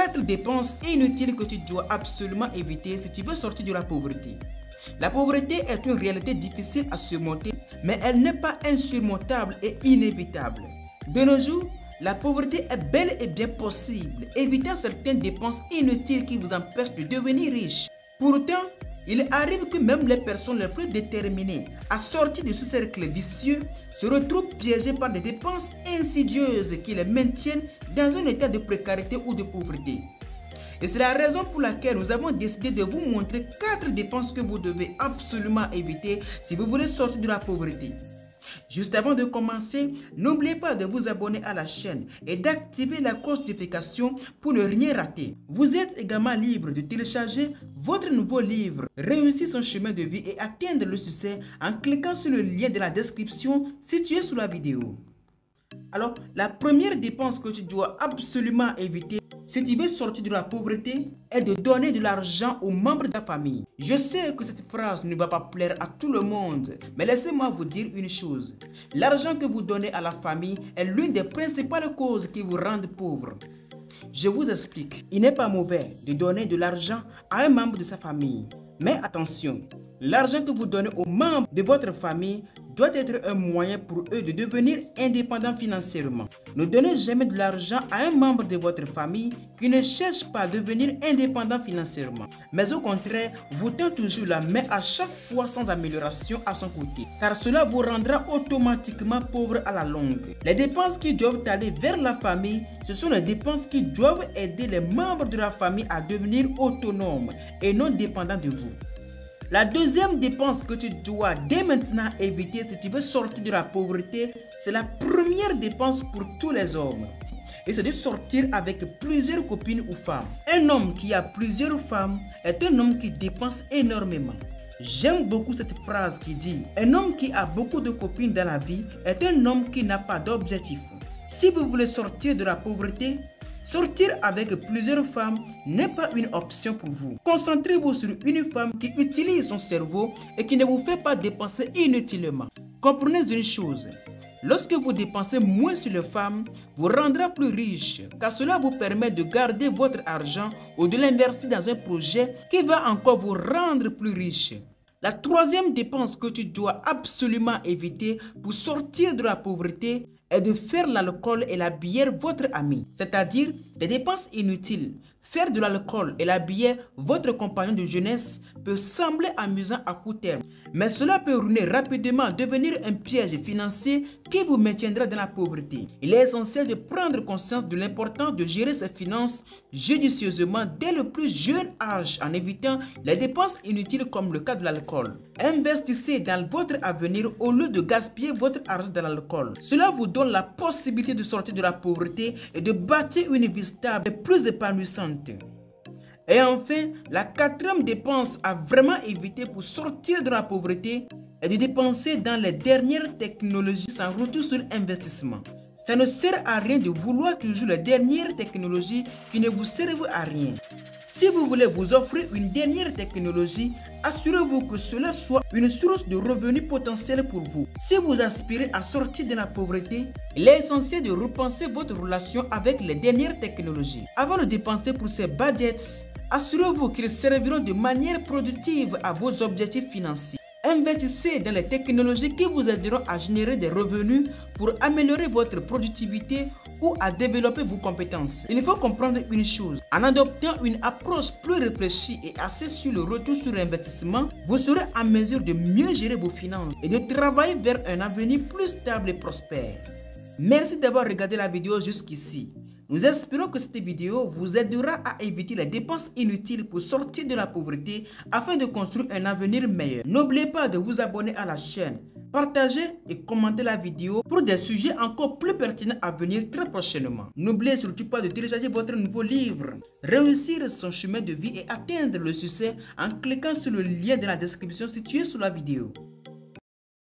4 dépenses inutiles que tu dois absolument éviter si tu veux sortir de la pauvreté. La pauvreté est une réalité difficile à surmonter, mais elle n'est pas insurmontable et inévitable. De nos jours, la pauvreté est bel et bien possible, évitant certaines dépenses inutiles qui vous empêchent de devenir riche. Pourtant, il arrive que même les personnes les plus déterminées à sortir de ce cercle vicieux se retrouvent piégées par des dépenses insidieuses qui les maintiennent dans un état de précarité ou de pauvreté. Et c'est la raison pour laquelle nous avons décidé de vous montrer 4 dépenses que vous devez absolument éviter si vous voulez sortir de la pauvreté. Juste avant de commencer, n'oubliez pas de vous abonner à la chaîne et d'activer la cloche de notification pour ne rien rater. Vous êtes également libre de télécharger votre nouveau livre « Réussir son chemin de vie et atteindre le succès » en cliquant sur le lien de la description situé sous la vidéo. Alors, la première dépense que tu dois absolument éviter si tu veux sortir de la pauvreté est de donner de l'argent aux membres de ta famille. Je sais que cette phrase ne va pas plaire à tout le monde, mais laissez-moi vous dire une chose. L'argent que vous donnez à la famille est l'une des principales causes qui vous rendent pauvre. Je vous explique. Il n'est pas mauvais de donner de l'argent à un membre de sa famille. Mais attention, l'argent que vous donnez aux membres de votre famille doit être un moyen pour eux de devenir indépendants financièrement. Ne donnez jamais de l'argent à un membre de votre famille qui ne cherche pas à devenir indépendant financièrement. Mais au contraire, vous tendez toujours la main à chaque fois sans amélioration à son côté. Car cela vous rendra automatiquement pauvre à la longue. Les dépenses qui doivent aller vers la famille, ce sont les dépenses qui doivent aider les membres de la famille à devenir autonomes et non dépendants de vous. La deuxième dépense que tu dois dès maintenant éviter si tu veux sortir de la pauvreté, c'est la première dépense pour tous les hommes. Et c'est de sortir avec plusieurs copines ou femmes. Un homme qui a plusieurs femmes est un homme qui dépense énormément. J'aime beaucoup cette phrase qui dit « Un homme qui a beaucoup de copines dans la vie est un homme qui n'a pas d'objectif ». Si vous voulez sortir de la pauvreté, sortir avec plusieurs femmes n'est pas une option pour vous. Concentrez-vous sur une femme qui utilise son cerveau et qui ne vous fait pas dépenser inutilement. Comprenez une chose, lorsque vous dépensez moins sur les femmes, vous rendra plus riche car cela vous permet de garder votre argent ou de l'investir dans un projet qui va encore vous rendre plus riche. La troisième dépense que tu dois absolument éviter pour sortir de la pauvreté est de faire l'alcool et la bière votre ami, c'est-à-dire des dépenses inutiles. Faire de l'alcool et la bière votre compagnon de jeunesse peut sembler amusant à court terme, mais cela peut ruiner rapidement, devenir un piège financier qui vous maintiendra dans la pauvreté. Il est essentiel de prendre conscience de l'importance de gérer ses finances judicieusement dès le plus jeune âge en évitant les dépenses inutiles comme le cas de l'alcool. Investissez dans votre avenir au lieu de gaspiller votre argent dans l'alcool. Cela vous donne la possibilité de sortir de la pauvreté et de bâtir une vie stable et plus épanouissante. Et enfin, la quatrième dépense à vraiment éviter pour sortir de la pauvreté est de dépenser dans les dernières technologies sans retour sur investissement. Ça ne sert à rien de vouloir toujours les dernières technologies qui ne vous servent à rien. Si vous voulez vous offrir une dernière technologie, assurez-vous que cela soit une source de revenus potentiels pour vous. Si vous aspirez à sortir de la pauvreté, il est essentiel de repenser votre relation avec les dernières technologies. Avant de dépenser pour ces budgets, assurez-vous qu'ils serviront de manière productive à vos objectifs financiers. Investissez dans les technologies qui vous aideront à générer des revenus pour améliorer votre productivité ou à développer vos compétences. Il faut comprendre une chose, en adoptant une approche plus réfléchie et axée sur le retour sur l'investissement, vous serez en mesure de mieux gérer vos finances et de travailler vers un avenir plus stable et prospère. Merci d'avoir regardé la vidéo jusqu'ici. Nous espérons que cette vidéo vous aidera à éviter les dépenses inutiles pour sortir de la pauvreté afin de construire un avenir meilleur. N'oubliez pas de vous abonner à la chaîne, partager et commenter la vidéo pour des sujets encore plus pertinents à venir très prochainement. N'oubliez surtout pas de télécharger votre nouveau livre « Réussir son chemin de vie et atteindre le succès » en cliquant sur le lien de la description situé sous la vidéo.